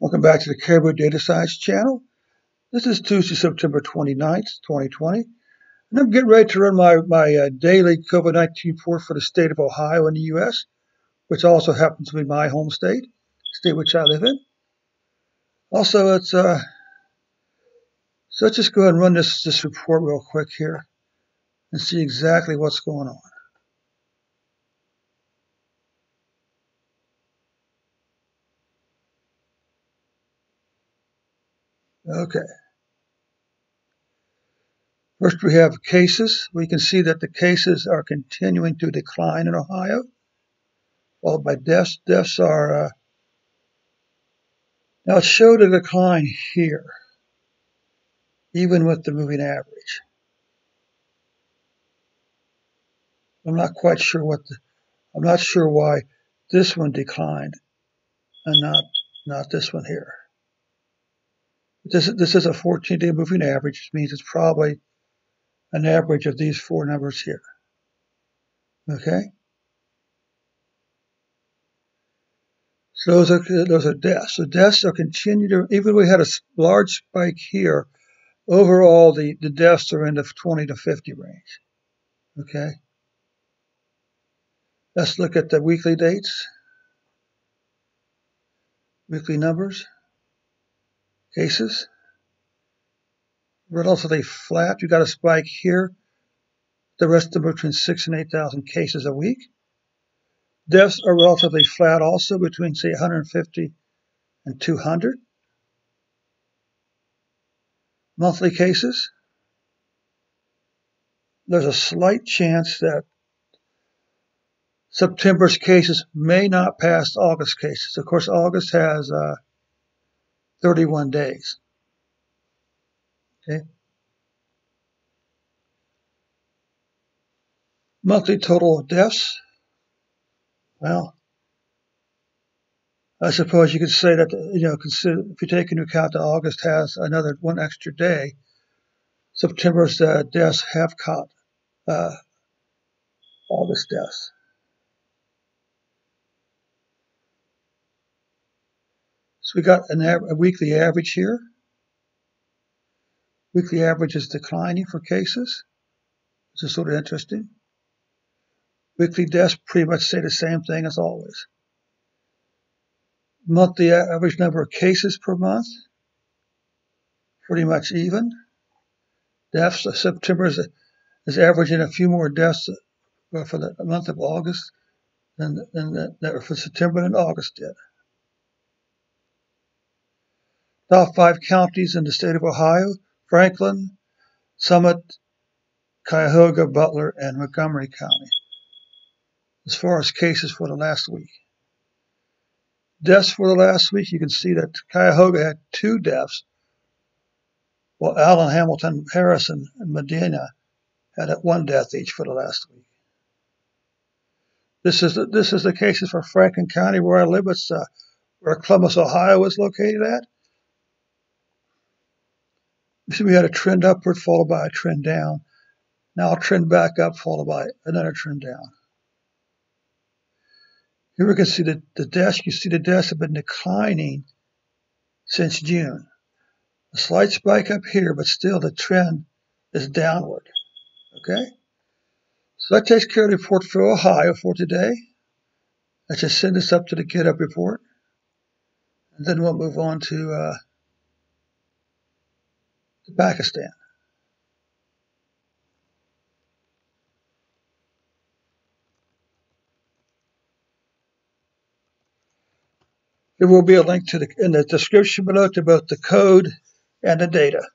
Welcome back to the Caribou Data Science channel. This is Tuesday, September 29th, 2020. And I'm getting ready to run my daily COVID-19 report for the state of Ohio in the U.S., which also happens to be my home state which I live in. Also, so let's just go ahead and run this report real quick here and see exactly what's going on. Okay. First, we have cases. We can see that the cases are continuing to decline in Ohio, followed by deaths. Deaths are, now it showed a decline here, even with the moving average. I'm not quite sure I'm not sure why this one declined and not this one here. This is a 14-day moving average, which means it's probably an average of these four numbers here. Okay? So those are deaths. So deaths are continuing to, even though we had a large spike here, overall the deaths are in the 20 to 50 range. Okay? Let's look at the weekly dates. Weekly numbers. Cases. Relatively flat. You got a spike here. The rest of them are between 6,000 and 8,000 cases a week. Deaths are relatively flat also, between, say, 150 and 200. Monthly cases. There's a slight chance that September's cases may not pass August cases. Of course, August has 31 days. Okay. Monthly total of deaths. Well, I suppose you could say that, if you take into account that August has another one extra day, September's deaths have caught August deaths. So we got a weekly average here. Weekly average is declining for cases, which is sort of interesting. Weekly deaths pretty much say the same thing as always. Monthly average number of cases per month, pretty much even. Deaths, September is averaging a few more deaths for the month of August than for September than August did. Top 5 counties in the state of Ohio: Franklin, Summit, Cuyahoga, Butler, and Montgomery County, as far as cases for the last week. Deaths for the last week, you can see that Cuyahoga had 2 deaths, while Allen, Hamilton, Harrison, and Medina had 1 death each for the last week. This is the cases for Franklin County, where I live. It's where Columbus, Ohio is located at. You see we had a trend upward followed by a trend down. Now a trend back up followed by another trend down. Here we can see the deaths. You see the deaths have been declining since June. A slight spike up here, but still the trend is downward. Okay? So that takes care of the report for Ohio for today. Let's just send this up to the Get Up report. And then we'll move on to Pakistan. There will be a link in the description below to both the code and the data.